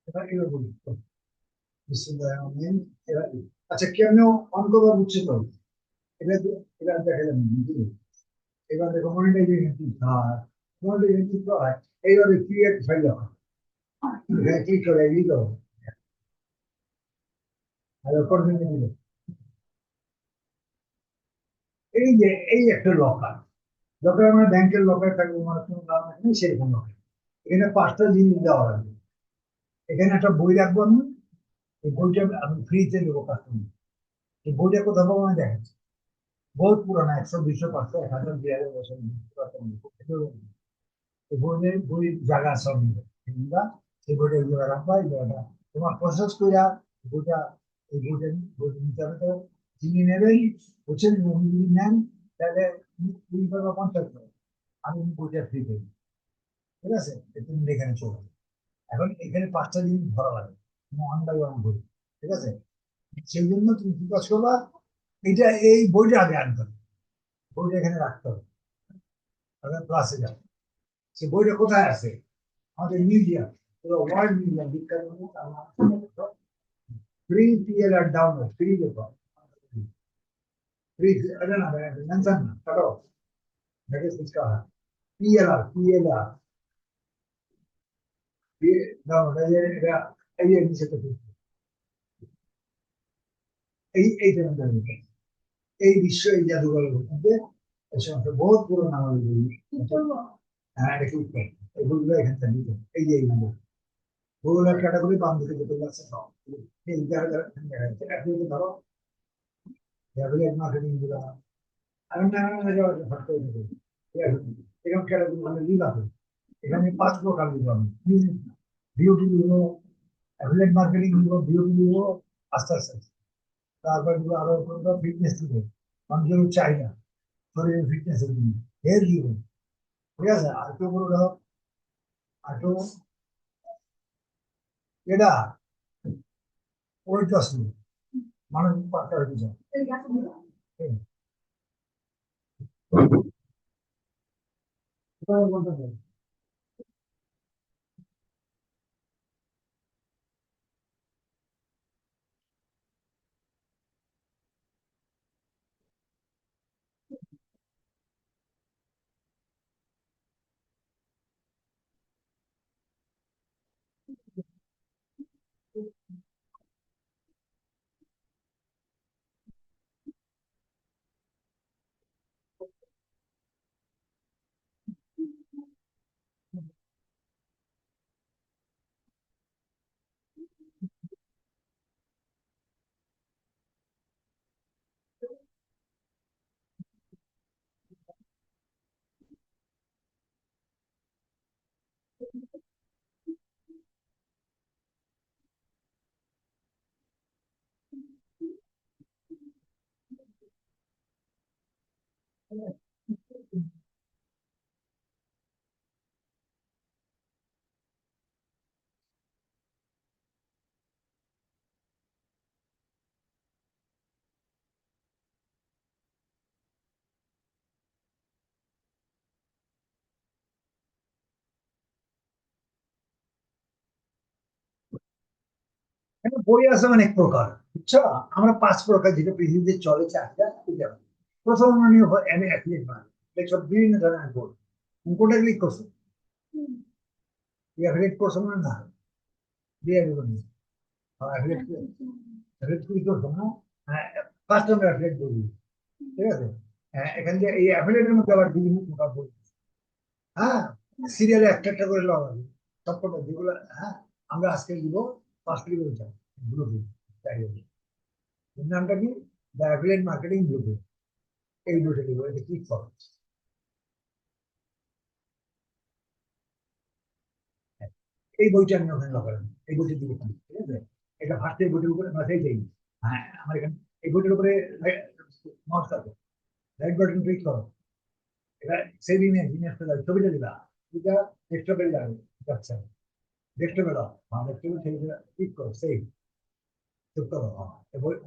এবার এবার বলি বিসমিল্লাহির রহমানির রহিম। আচ্ছা কেমন অন করবার বুঝছে তো এটা এটা দেখা যাবে বুঝলি। এবার দেখো মনিটাইজেশন কি হয়, মনিটাইজেশন কি হয়, এইভাবে ক্রিয়েট ফাইল হয়, এখানে ক্লিক করে এগ্রি করো, আর কন্টিনিউ দিলে এই যে এই একটা লকার, লকার মানে ব্যাংকের লকার থাকবে, মানে কোনো কারণ নেই সেরকম লকার। এখানে পাঁচটা জিনিস দেওয়া লাগবে। এখানে একটা বই রাখবো আমি, এই বইটা আমি ফ্রিতে দেবো কাস্টমার। এই বইটা কোথাও পাবো আমি দেখাচ্ছি, বহুত পুরানো, 100, 200, 500, 1000, 2000 বছর পুরাতন। এই বইয়ের বই জায়গা সব মিলে এগুলা, সেই বইটা এগুলো রাখবা, এই জায়গাটা তোমার প্রসেস কইরা বইটা, এই বইটা বইটা নিতে হবে। তো যিনি নেবেন বুঝছেন, উনি যদি নেন তাহলে 20 বা 50 টাকা, আমি বইটা ফ্রি করি, ঠিক আছে? তুমি এখানে চলো। এখন এখানে পাঁচটা জিনিস ধরা লাগে, ওয়ান বাই ওয়ান বই, ঠিক আছে? সেই জন্য তুমি কি কাজ করবা, এটা এই বইটা আগে আনতে হবে, বইটা এখানে রাখতে হবে, তাহলে ক্লাসে যাবে। সে বইটা কোথায় আছে? আমাদের মিউজিয়াম, পুরো ওয়ার্ল্ড মিউজিয়াম, বিজ্ঞান ফ্রি পিএলআর ডাউনলোড ফ্রি দেখো, ফ্রি। এটা না মেনশন না কাটো, দেখে শিক্ষা হয়। পিএলআর ডাউনলোড, এটা এই যে নিচে তো এই যে এই বিশ্ব এই জাদুঘরের মধ্যে এই সমস্ত বহুত পুরোনো আমাদের বই। হ্যাঁ এটা কি এই বইগুলো এখান থেকে নিতে হবে। এই যে এইগুলো বইগুলোর ক্যাটাগরি বাম দিকে যেতে যাচ্ছে সব, এই যারা যারা এখানে দেখা যাচ্ছে একদিকে ধরো অ্যাফিলিয়েট মার্কেটিং গুলো, আর নানা যাওয়া হট করে দেবে। এরকম ক্যাটাগরি মানে লিগ আছে, এখানে 5 প্রকার লিগ হবে। Beauty league, affiliate marketing league, beauty league, আস্তে আস্তে তারপর এগুলো আরো ফিটনেস লিগ, মানুষের চাই না শরীরের ফিটনেস এর জন্য হেলথ লিগ, ঠিক আছে? আর কেউ বলো ধরো আর কেউ এটা ওয়েট লস লিগ, মানসিক পাত্তা হতে চায়। বলতে চাই বই আছে অনেক প্রকার, বুঝছো? আমরা 5 প্রকার যেটা পৃথিবীতে চলে, চারটা এটা। প্রথম মানীয় এম এ অ্যাথলিট মানে দেখছো বিভিন্ন ধরনের বই, কোনটা ক্লিক করছো? অ্যাথলিট করছো মানে না দিয়ে দেবো, অ্যাথলিট অ্যাথলিট ক্লিক করছো না? হ্যাঁ, ফার্স্ট আমরা অ্যাথলিট বলি, ঠিক আছে? হ্যাঁ, এখান থেকে এই অ্যাফিলিয়েটের মধ্যে আবার বিভিন্ন প্রকার বই, হ্যাঁ, সিরিয়ালে একটা একটা করে লওয়া হবে সবকটা যেগুলো। হ্যাঁ, আমরা আজকে দিব ফার্স্ট লিখে চাই ব্লু প্রিন্ট, তাই হবে। এর নামটা কি? The affiliate marketing blue print. এই বইটা দিব, এটা ক্লিক করো। হ্যাঁ, এই বইটা আমি ওখানে লাগালাম, এই বইটা দিব, ঠিক আছে? এটা ফার্স্ট এই বইটার উপরে মাথায় যাই। হ্যাঁ, আমার এখানে এই বইটার উপরে মাউস আছে, রাইট বাটন ক্লিক করো। এটা সেভ ইমেজ, ইমেজটা যাবে, ছবিটা দিবা, এটা ডেস্কটপে যাবে, আচ্ছা ডেস্কটপে দাও, হ্যাঁ ডেস্কটপে ছবিটা ক্লিক করো, সেভ যুক্ত করো। হ্যাঁ,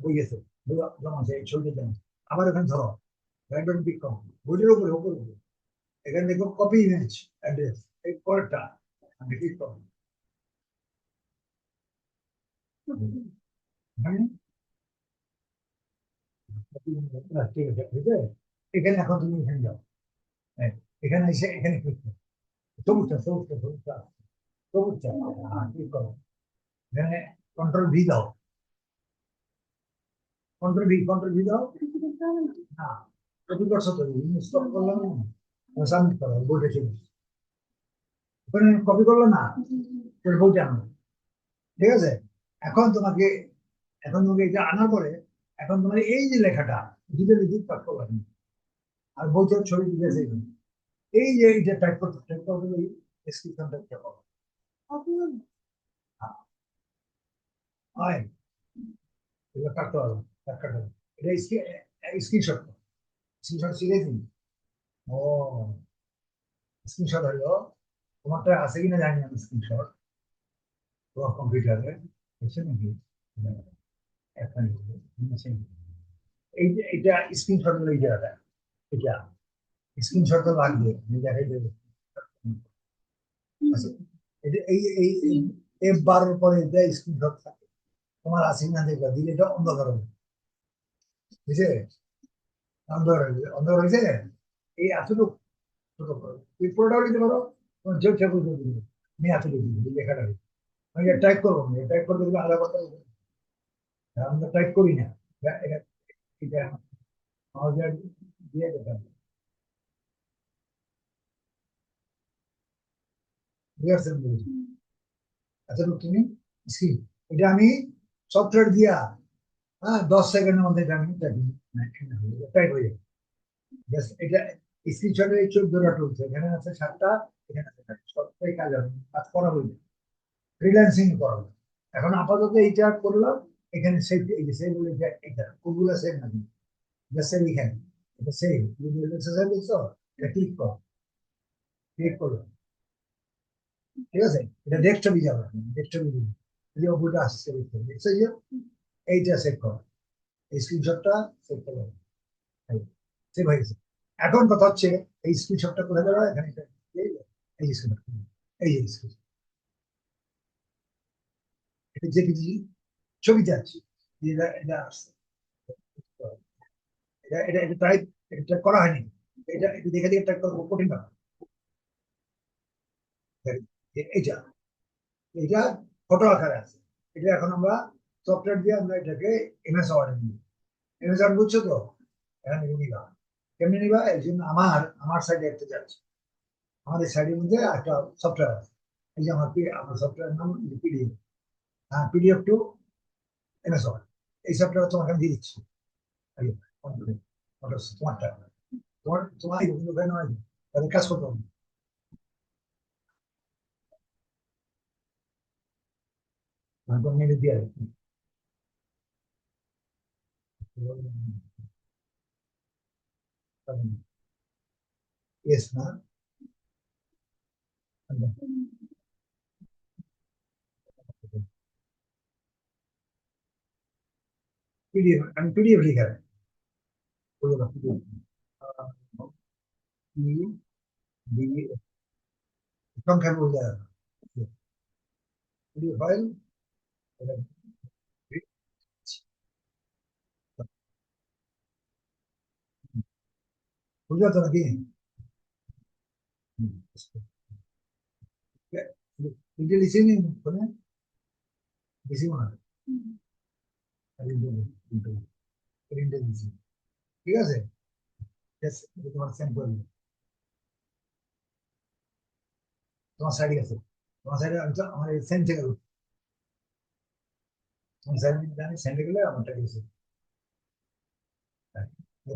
বই আছে, বই জমা আছে, এই ছবিটা জমা আছে। আবার এখানে ধরো, রাইট বাটন ক্লিক করো, বইটার উপরে উপরে উপরে। এখানে দেখো কপি ইমেজ অ্যাড্রেস, এই পরেরটা আমি ক্লিক করো। এখানে ঠিক আছে, ঠিক আছে। এখানে এখন তুমি এখানে যাও। হ্যাঁ, এখানে এসে এখানে ক্লিক করো। সবুজটা সবুজটা সবুজটা সবুজটা, ক্লিক করো। এখানে কন্ট্রোল ভি দাও। কন্ট্রোল ভি দাও। না, কপি করছো তো, ইনস্টল করলাম না, সাবমিট করো, বইটা চলে এসেছে। ওখানে কপি করলো না, তোর বইটা আনো। ঠিক আছে। এখন তোমাকে এখন তোমাকে এটা আনার পরে এখন তোমার এই যে লেখাটা দিতে দিতে টাইপ করবে, আর বইটার ছবি দিতেছে এই যে এইটা টাইপ করতে ডেসক্রিপশন টাইপ করো। হয় এগুলো কাটতে হবে, কাটতে হবে। এটা স্ক্রিনশট, স্ক্রিনশট শিখেছি। ও, স্ক্রিনশট হলো তোমারটা আছে কিনা জানি আমি, স্ক্রিনশট তোমার কম্পিউটারে আছে নাকি? একটা আছে। এই যে এটা স্ক্রিনশট হলো, এই জায়গাটা এটা স্ক্রিনশট তো লাগবে, আমি দেখাই দেবো। আচ্ছা, এই F12 পরে এটা স্ক্রিনশট থাকে, তোমার আছে কিনা দেখবা, দিলে এটা অন্ধকার হবে, বুঝছে? অন্ধকার হয়েছে। এই এতটুকু ছোট করো, তুই পুরোটা লিখতে পারো, তোমার যে ঠাকুর দিবে, আমি এতটুকু দিবি লেখাটা দিবি। আমি টাইপ করবো না, টাইপ করতে গেলে আলাদা কথা বলবো। আমরা টাইপ করি না। এটা এটা আমাদের দিয়ে দেবেন, রিহার্সেল বলছি। এতটুকু তুমি স্ক্রিন, এটা আমি সফটওয়্যার দিয়া, হ্যাঁ, 10 সেকেন্ডের মধ্যে এটা আমি টাইপ হয়ে যাবে। Just এটা স্ক্রিনশটে 14টা টুলস, এখানে আছে 7টা, এখানে আছে 7টা, সবটাই কাজ হবে, কাজ করা হইবে, ফ্রিল্যান্সিং করা হবে। এখন আপাতত এইটা করলাম। এখানে সেভ, এই যে সেভ বলে এটা ওগুলো সেভ না, জাস্ট সেভ এখানে, এটা সেভ যদি এক্সারসাইজ দেখছো, এটা ক্লিক করো, ক্লিক করো। ঠিক আছে, এটা ডেস্কটপে যাবে, ডেস্কটপে যাবে, এই যে ওগুলো আসছে দেখছো, এই যে এইটা সেভ করো, এই স্ক্রিনশটটা সেভ করো, সেভ হয়ে গেছে। এখন কথা হচ্ছে এই স্ক্রিনশটটা কোথায় যাবে, এখানে এই এই যে স্ক্রিনশট, এই যে স্ক্রিনশট, এটা যে কিছু ছবি যাচ্ছে, এটা এটা আসছে, এটা এটা এটা টাইপ, এটা করা হয়নি, এটা এটা দেখে দেখে টাইপ করা কঠিন না। এইটা এটা ফটো আকারে আছে, এটা এখন আমরা সফটওয়্যার দিয়ে আমরা এটাকে এমএস ওয়ার্ডে নিই। এমএস ওয়ার্ড বুঝছো তো? এখন এটা নিবা, কেমনি নিবা, এই জন্য আমার সাইডে একটা যাচ্ছে, আমাদের সাইডের মধ্যে একটা সফটওয়্যার আছে, এই যে আমার সফটওয়্যার নাম পিডিএফ, হ্যাঁ, পিডিএফ টু এমএস ওয়ার্ড, এই সফটওয়্যার তোমাকে দিয়ে দিচ্ছি। এই যে, তোমারটা, তোমার ওখানে নয়, তাদের কাজ করতে হবে। তারপর মেরে দিয়ে ইয়েস না, পিডিএফ, আমি পিডিএফ লিখা পিডিএফ, সংখ্যা বলে পিডিএফ ফাইল, বুঝলো তো নাকি? এটা লিখে নিন ফোনে, বেশি মনে হয়, ঠিক আছে। Just তোমার সেন্ড করে দিবো। তোমার সাইডে আছে, তোমার সাইডে আমি তো আমার সেন্ড থেকে তোমার সাইডে জানি সেন্ড গেলে আমারটা গেছে,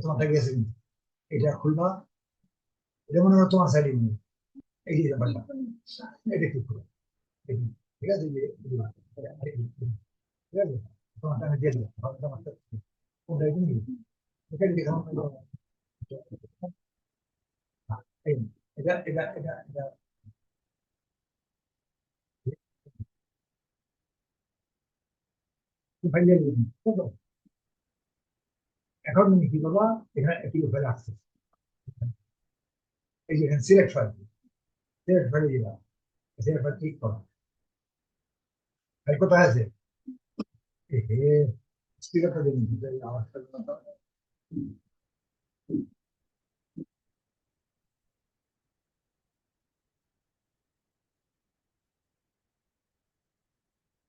তোমারটা গেছে কিন্তু। এটা খুলবা, এটা মনে করো তোমার সাইডে নিয়ে, এই যে ব্যাপারটা, এটা ক্লিক করো, দেখুন, ঠিক আছে, এই যে দিলাম। ঠিক আছে, তোমারটা আমি দিয়ে দিলাম, তোমারটা কোনটা এটা নিয়ে এটা দেখানো হলো। এই, এটা ফাইল দিয়ে দিলাম, ঠিক আছে? এখন তুমি কি করবা, এখানে একটি ফাইল আসছে, এই যে এখানে সিলেক্ট ফাইল, সিলেক্ট ফাইলে দিবা, সিলেক্ট ফাইল ক্লিক করো, ফাইল কোথায় আছে? স্পিকারটা দিন, আওয়াজটা তো।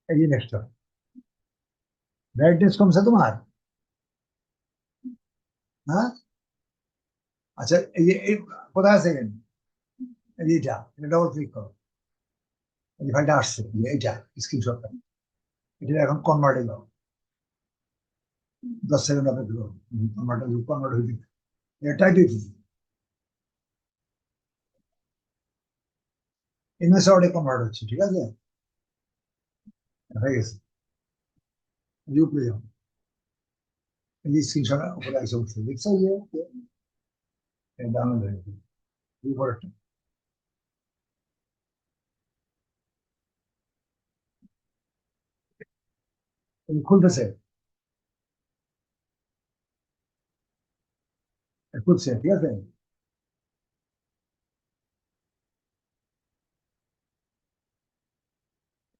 এই যে নেক্সট, ব্রাইটনেস কমছে তোমার? হ্যাঁ, আচ্ছা, এই যে কোথায় আছে এখানে? এই যে এটা ডবল ক্লিক করো, এই ফাইলটা আসছে, এইটা স্ক্রিনশটটা, এটা এখন কনভার্টে যাও, 10 সেকেন্ড অপেক্ষা করো, কনভার্ট হয়ে যাবে, এটাই দিয়েছি, ইমেজ অর্ডে কনভার্ট হচ্ছে, ঠিক আছে, হয়ে গেছে, উপরে যাও, এই যে স্ক্রিনশট উপরে এসে উঠছে, দেখছো যে ডাউনলোড হয়ে গেছে, উপরেরটা। খুলতেছে, খুলছে, ঠিক আছে,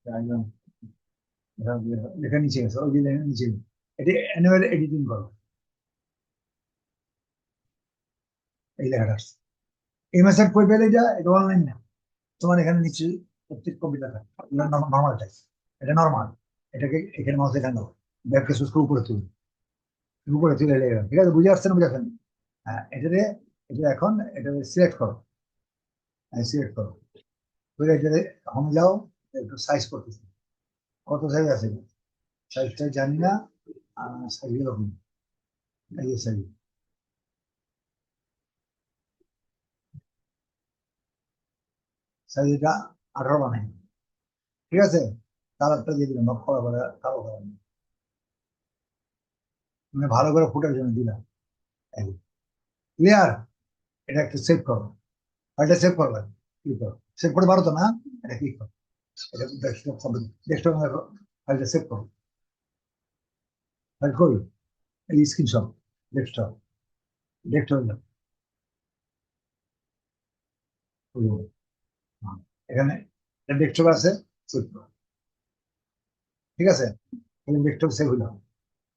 একদম লেখা নিচে গেছে, ওই যে লেখা নিচে, এটি অ্যানুয়াল এডিটিং করো, এই লেখাটা আসছে, এই মাসের কই পেলে যা, এটা অনলাইন না, তোমার এখানে নিচে প্রত্যেক কবিতা থাকে, নর্মাল টাইপ, এটা নর্মাল, এটাকে এখানে মাউস এখানে দাও, ব্যাককে সুস্থ উপরে তুলবে, উপরে তুলে লেগে, ঠিক আছে, বুঝে আসছে না, বুঝে আসছেন? হ্যাঁ, এটাতে, এটা এখন এটা সিলেক্ট করো, সিলেক্ট করো, করে এটাতে হোম যাও, একটু সাইজ করতেছি, কত সাইজ আছে, সাইজটা জানি না, সাইজ এরকম, এই সাইজ, সাইজ এটা 18 বানাই, ঠিক আছে, কালারটা দিয়ে দিলাম, কালো করে, কালো করে, মানে ভালো করে ফুটার জন্য দিলাম, ক্লিয়ার, এটা একটু সেভ করো, ফাইলটা সেভ করবে, ক্লিক করো, সেভ করতে পারো তো না, এটা ক্লিক করো, এটা ডেস্কটপ হবে, ডেস্কটপ ফাইলটা সেভ করো, ফাইল কই, এই স্ক্রিনশট, ডেস্কটপ, ডেস্কটপ এখানে ডেস্কটপ আছে, সেভ করো, ঠিক আছে, এখানে ডেস্কটপ সেভ হইলাম,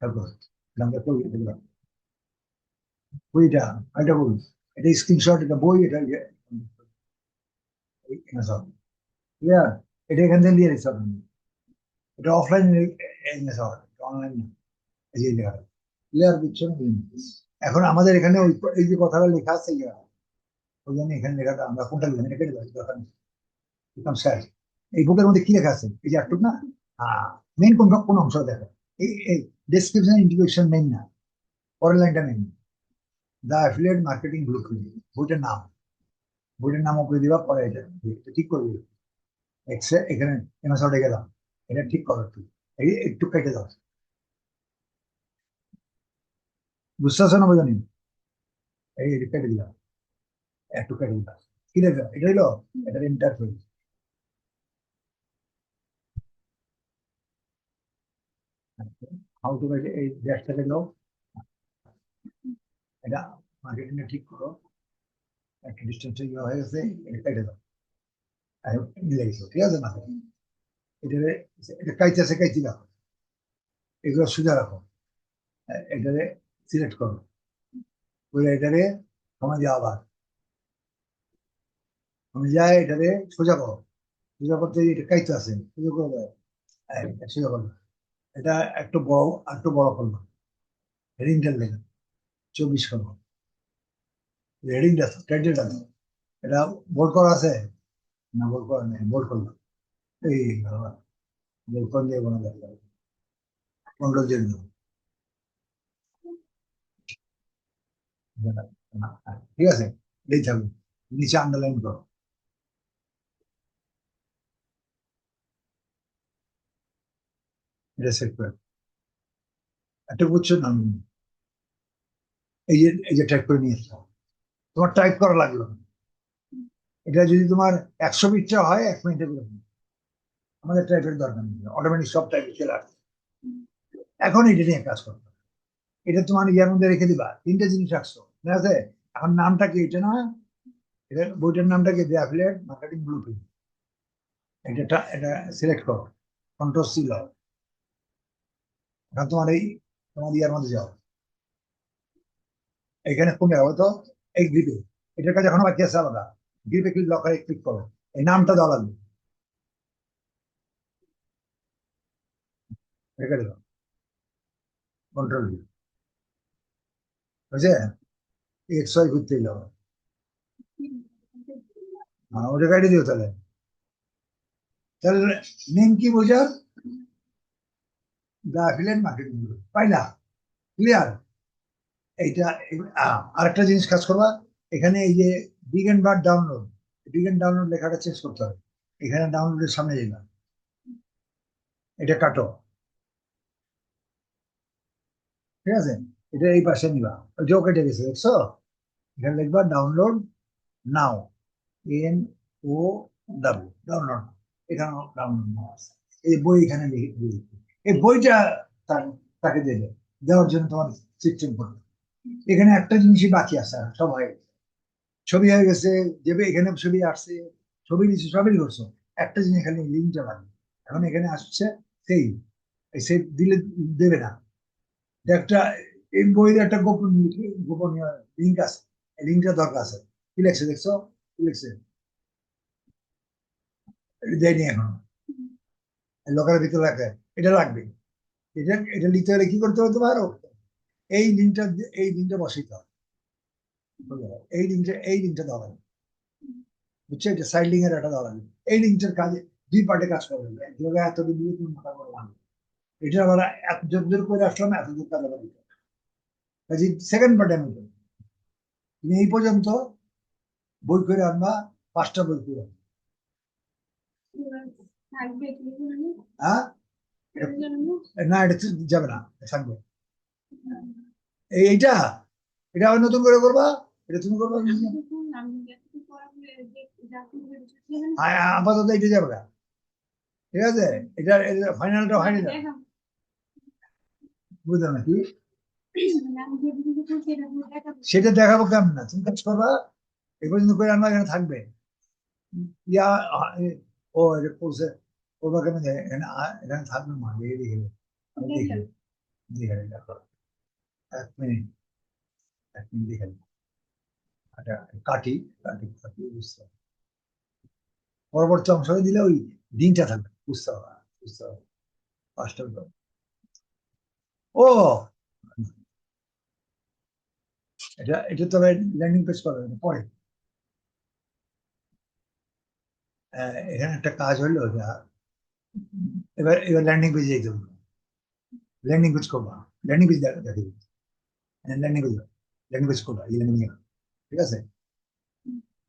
তারপর আমরা কই দিলাম, বইটা, এটা বই, এটা স্ক্রিনশট, এটা বই, এটা ক্লিয়ার, এটা এখান থেকে দিয়ে দিচ্ছি আপনি, এটা অফলাইন অনলাইন, এই যে লেখা, ক্লিয়ার দিচ্ছেন, এখন আমাদের এখানে ওই এই যে কথাটা লেখা আছে, ওই জন্য এখানে লেখাটা আমরা কোনটা লিখলাম, এটা কেটে দেবো, দরকার নেই, লিখলাম স্যার, এই বুকের মধ্যে কি লেখা আছে, এই যে একটুক না, মেইন কোন কোন অংশ দেখো, এই ডেসক্রিপশন ইন্ট্রোডাকশন মেইন না, পরের লাইনটা মেইন, দা অ্যাফিলিয়েট মার্কেটিং ব্লুপ্রিন্ট, বইটার নাম, বইটার নাম উপরে দিবা, পরে এটা ঠিক করবি, এখানে এমএসআরডে গেলাম, এটা ঠিক করো একটু, এই একটু কেটে দাও, বুঝতে পারছো না, বোঝানি, এই কেটে দিলাম, একটু কেটে দিলাম, কি লেখা এটা হলো, এটা ইন্টারফেস, হাউ টু এই ড্যাশটাকে দাও, এটা মার্কেটিং ঠিক করো, একটা ডিস্টেন্স ইয়ে হয়ে গেছে, এটা কেটে দাও, মিলে গেছে, ঠিক আছে না, এটা এটা কাইতে আছে, কাইতে রাখো, এগুলো সোজা রাখো, এটারে সিলেক্ট করো, করে এটারে সময় যাও, আবার আমি যাই, এটারে সোজা করো, সোজা করতে এটা কাইতে আছে, সোজা করে দাও, সোজা করো, এটা একটু বড়, একটু বড় করলো, হেডিংটা লেখা 24 করো, হেডিংটা টাইটেলটা, এটা বোল্ড করা আছে, না বোল্ড করা নেই, বোল্ড করলাম, এই বোল্ড করে দিয়ে কোনো দেখা যাবে, কন্ট্রোল জেড দাও, ঠিক আছে, এই থাকবে, নিচে আন্ডারলাইন করো, এটা সেট করে, একটা বুঝছো না, এই যে টাইপ করে নিয়ে এসছো, তোমার টাইপ করা লাগলো না। এটা যদি তোমার 100 পিকচার হয় 1 মিনিটে করে ফেলবে। আমাদের টাইপের দরকার নেই, অটোমেটিক সব টাইপে চলে আসছে, এখন এটা নিয়ে কাজ করবে, এটা তোমার ইয়ার মধ্যে রেখে দিবা, 3টে জিনিস রাখছো, ঠিক আছে, এখন নামটা কি, এটা না, এটা বইটার নামটা কি, অ্যাফিলিয়েট মার্কেটিং ব্লুপ্রিন্ট, এটা সিলেক্ট করো, কন্ট্রোল সি দাও, এখন তোমার ইয়ার মধ্যে যাও, এখানে কমে যাবো তো, এই গ্রিপে, এটার কাছে এখনো বাকি আছে আলাদা, গ্রিপে ক্লিক লকারে ক্লিক করো, এই নামটা দেওয়া লাগবে, রেখে দিল, কন্ট্রোল বুঝছে, এক্স ওয়াই ঘুরতে দিল, হ্যাঁ ওটা কাটি দিও তাহলে। তাহলে নেম কি বোঝার, দা অ্যাফিলিয়েট মার্কেটিং গ্রুপ, পাইলা, ক্লিয়ার। এইটা আরেকটা জিনিস কাজ করবা, এখানে এই যে big end bar download, big end download লেখাটা চেঞ্জ করতে হবে, এখানে ডাউনলোডের সামনে যেলাম, এটা কাটো, ঠিক আছে, এটা এই পাশে নিবা, ওইটাও কেটে গেছে দেখছো, এখানে লিখবা ডাউনলোড নাও, NO ডাউনলোড, এখানে ডাউনলোড নাও আছে, এই বই এখানে এই বইটা তাকে দেবে, দেওয়ার জন্য তোমার সিস্টেম করবে। এখানে একটা জিনিসই বাকি আছে, আর সব হয়ে গেছে, ছবি হয়ে গেছে, দেবে এখানে ছবি আসছে, ছবি দিচ্ছে, সবই করছো, একটা জিনিস এখানে লিঙ্কটা লাগবে, এখন এখানে আসছে সেই, এই সেই দিলে দেবে না, একটা এই বইয়ের একটা গোপনীয় লিঙ্ক আছে, এই লিঙ্কটা দরকার আছে, কি লেখছে দেখছো, কি লেখছে, দেয়নি এখন, লোকের ভিতরে রাখে, এটা লাগবে, এটা লিখতে হলে কি করতে হবে তোমার, এই লিঙ্কটা, এই লিঙ্কটা বসাইতে হবে, এই লিঙ্কটা দেওয়া লাগবে, বুঝছো, এটা সাইড লিঙ্ক এর একটা দেওয়া লাগবে, এই লিঙ্কটার কাজে দুই পার্টে কাজ করবে, এক জায়গায় এত দিয়ে তুমি মাথা করে লাগবে, এটা আবার এত জোর করে আসলাম, এত দূর কাজ আবার দিতে হবে। কাজে সেকেন্ড পার্টে আমি বলবো, তুমি এই পর্যন্ত বই করে আনবা, 5টা বই করে আনবা, হ্যাঁ, না এটা যাবে না, থাকবে, এইটা, এটা আবার নতুন করে করবা, এটা তুমি করবা, আপাতত এটা যাবে না, ঠিক আছে, এটা ফাইনালটা হয়নি না, বুঝলাম না কি, সেটা দেখাবো কেমন না, তুমি কাজ করবা, এই পর্যন্ত করে আনবা, এখানে থাকবে, ইয়া ও এটা পৌঁছে, করবা কেন, এখানে এখানে থাকবে, মা দেখে দেখে আমি দেখে দেখে দেখো, 1 মিনিট, 1 মিনিট দেখে নিই। আচ্ছা, কাটি, কাটি বুঝতে হবে। পরবর্তী অংশে দিলে ওই দিনটা থাকবে, বুঝতে হবে, বুঝতে হবে, 5টা ও, এটা তবে ল্যান্ডিং পেজ করা যাবে না, পরে এখানে একটা কাজ হলো যা, এবার ল্যান্ডিং পেজে যেতে হবে, ল্যান্ডিং পেজ করবা, ল্যান্ডিং পেজ দেখে, ল্যান্ডিং পেজ, ল্যান্ডিং পেজ করবা, এই ল্যান্ডিং, ঠিক আছে,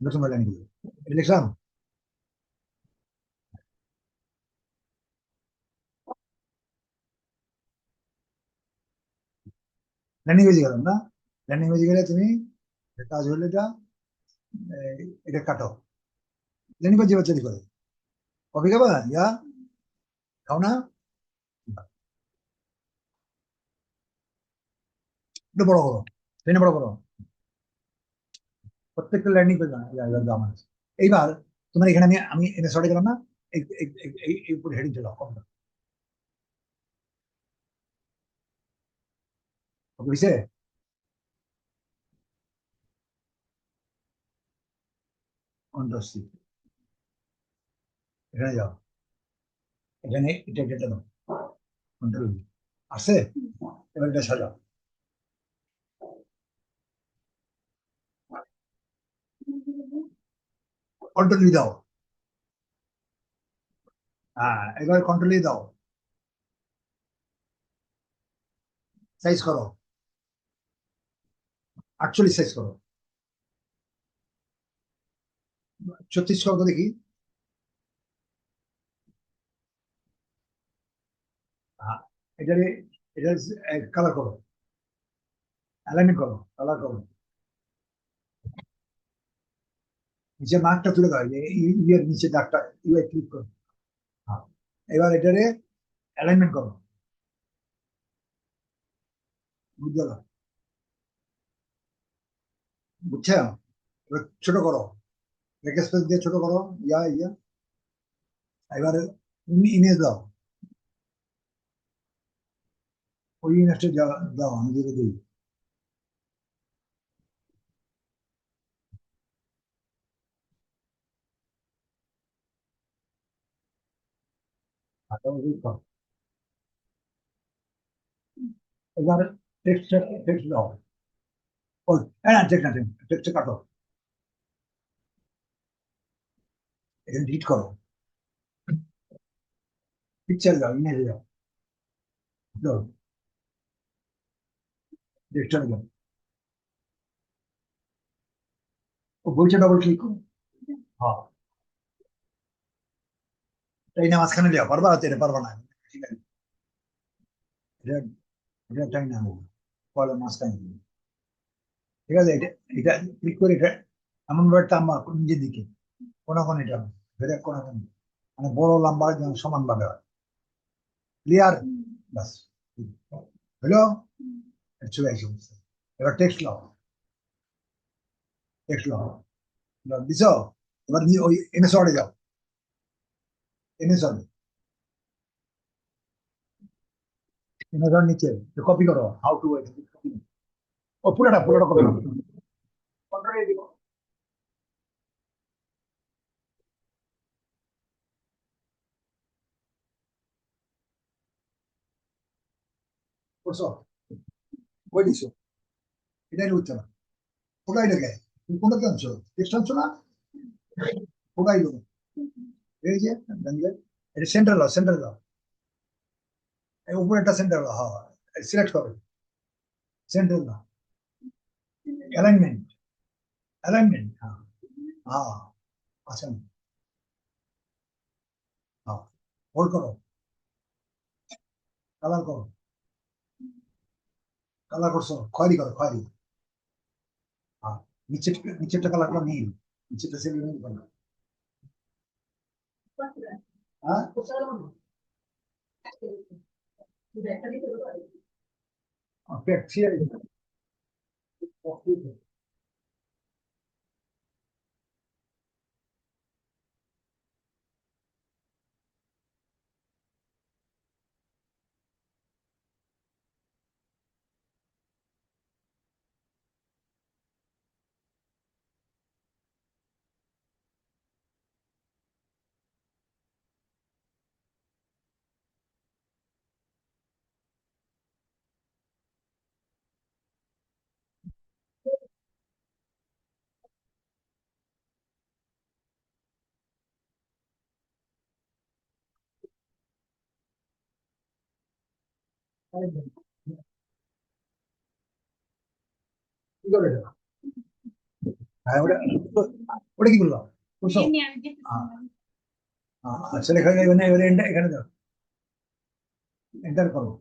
নতুন ল্যান্ডিং পেজ লিখলাম, ল্যান্ডিং পেজে গেলাম না, ল্যান্ডিং পেজে গেলে তুমি কাজ হলো এটা, এটা কাটো, ল্যান্ডিং পেজ যেবার তৈরি করে, কপি খাবা, ইয়া খাও না, একটু বড় করো, ট্রেনে বড় করো, প্রত্যেকটা ল্যান্ডিং পেজ আমার আছে। এইবার তোমার এখানে আমি এনে সরে গেলাম না, এই উপরে হেডিং চলো, বুঝছে, কন্ট্রোল C, এখানে যাও, এখানে এটা কেটে দাও, কন্ট্রোল আসছে, এবার এটা সাজাও, কন্ট্রোল দাও, হ্যাঁ এবার কন্ট্রোল দাও, সাইজ করো, 48 সাইজ করো, 36 করো তো দেখি, হ্যাঁ, এটারে, এটা কালার করো, অ্যালাইনমেন্ট করো, কালার করো, নিচে মার্কটা তুলে দাও, ইয়ের নিচে দাগটা, ইয়ে ক্লিক করো, হ্যাঁ, এবার এটারে অ্যালাইনমেন্ট করো, বুঝতে পারো, বুঝছো, এবার ছোট করো, ব্যাক স্পেস দিয়ে ছোট করো, ইয়া, এবার ইমেজ দাও, ওই জিনিসটা যাও আমি যেটা দিই। আচ্ছা, ওই করো। এবার টেক্সট টেক্সট দাও। ওই হ্যাঁ, ঠিক না, ঠিক টেক্সট কাটো, এখানে ডিট করো, পিকচার যাও, ইমেজে যাও, যাও, টেক্সটারে যাও। ও বইটা ডবল ক্লিক করো। হ্যাঁ, এই না মাঝখানে যাও, পারবা হাতে পারবা না, ঠিক আছে। এটা এটা টাই না, পরে মাঝখানে দিও। ঠিক আছে, এটা এটা ক্লিক করে এটা এমন ভাবে টানবা নিজের দিকে, কোন এটা ধরে কোন, মানে বড় লম্বা যেন সমান ভাবে হয়। ক্লিয়ার? বাস, হলো। চলে আসি। এবার টেক্সট লাও, টেক্সট লাও, দিছ। এবার ওই এমএস ওয়ার্ডে যাও, এমএস ওয়ার্ডে, এমএস ওয়ার্ড নিচে কপি করো, হাউ টু, ও পুরোটা পুরোটা কপি করো, কন্ট্রোল দিব। করছো, কই দিছো, এটাই হচ্ছে না, ওটাই লেগে, তুমি কোনটা আনছো, টেক্সট আনছো না, ওটাই লোক, এই যে ব্যাঙ্গেল, এটা সেন্টার লাও, সেন্টার লাও, এই উপরে একটা সেন্টার লাও, হ্যাঁ সিলেক্ট করো, সেন্টার লাও, অ্যালাইনমেন্ট, অ্যালাইনমেন্ট, হ্যাঁ, হ্যাঁ, আচ্ছা, হ্যাঁ, হোল্ড করো, কালার করো, কালার করছো, খয়েরি করো, খয়েরি, হ্যাঁ, নিচের নিচেরটা কালারটা নীল, নিচেরটা সেল নীল করো, হ্যাঁ, ঠিক আছে। কি করে এটা? হ্যাঁ, ওটা ওটা কি করলো, বুঝছো? আচ্ছা, এখানে এখানে এখানে এখানে দাও, এন্টার করো,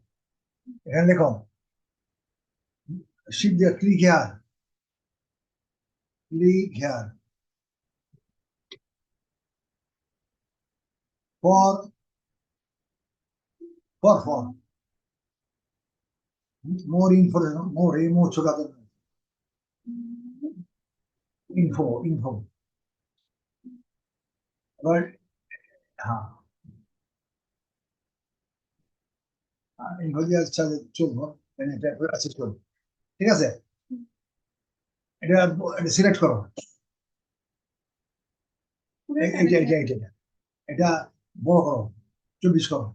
এখানে লেখো, শিপ দিয়ে click here, click here for, for more info, more এই মোর ছোট ইনফো, ইনফো, এবার হ্যাঁ, ইনফো দিয়ে আচ্ছা চলবো, এটা আছে চলবো, ঠিক আছে। এটা এটা সিলেক্ট করো, এইটা এইটা এইটা এটা এটা বড় করো, 24 করো,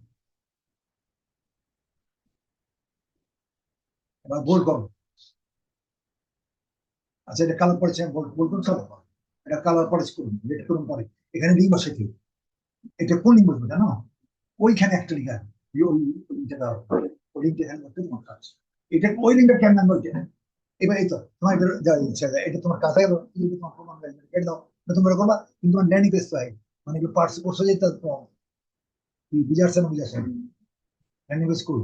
এবার বোল্ড করো। আচ্ছা, এটা কালার পড়েছে, বোল্ড বোল্ড করতে হবে, এটা কালার পড়েছে করুন, রেড করুন পরে, এখানে লিঙ্ক বসে কি, এটা কোন লিঙ্ক বলবো জানো, ওইখানে একটা লিঙ্ক আছে, ওই লিঙ্কটা দাও, ওই লিঙ্কটা এখানে করতে তোমার কাজ, এটা ওই লিঙ্কটা কেন নাম বলছে, এবার এই তো তোমার এটা যাওয়া ইচ্ছা যায়, এটা তোমার কাছে গেল, তোমার প্রমাণ এটা দাও, এটা তোমরা করবা, কিন্তু তোমার ল্যান্ডিং পেজ তো হয়, মানে কি পার্স কোর্স হয়ে যেতে বুঝাচ্ছে না, বুঝাচ্ছে ল্যান্ডিং পেজ করো,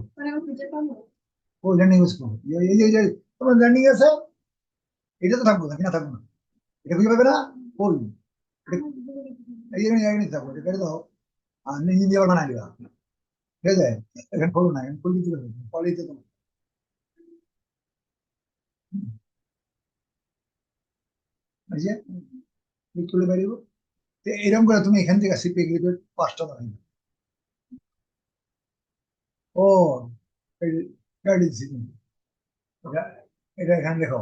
ও ল্যান্ডিং পেজ করো, এই যে তোমার ল্যান্ডিং আছে, এটা তো থাকবো না, কিনা থাকবো না, এটা বুঝে পাবে না, করুন, এই জন্য জায়গায় থাকবো, এটা কেটে দাও, আর নিজে দিয়ে আবার বানাই দিবা, ঠিক আছে। এখানে করো না, এখানে করলে কি হবে, কলেই তো তোমার, এই যে ক্লিক করলে বেরিয়ে, তো এরকম করে তুমি এখান থেকে সিপে গিয়ে 5টা বানাই। ও, এটা এটা এখানে দেখো,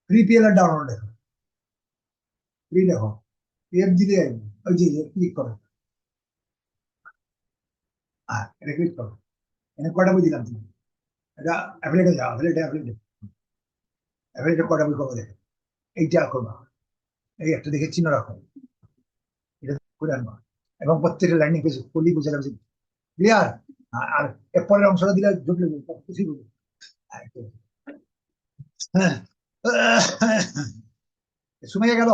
ফ্রি পিএল ডাউনলোড দেখো, ফ্রি দেখো, পিএফ দিলে ওই যে ক্লিক করো, এটা ক্লিক করো, এখানে কয়টা বই দিলাম তুমি, এটা অ্যাফিলিয়েটে যাও, অ্যাফিলিয়েটে কয়টা বই করবো দেখো, এইটা করবা, এই একটা দেখে চিহ্ন রাখো, এটা করে আনবা, এবং প্রত্যেকটা লাইনে কিছু কলি বুঝে রাখছি, ক্লিয়ার। আর এরপরের অংশটা দিলে জুটলে কিছুই বুঝবে। হ্যাঁ, সুমাইয়া গেল।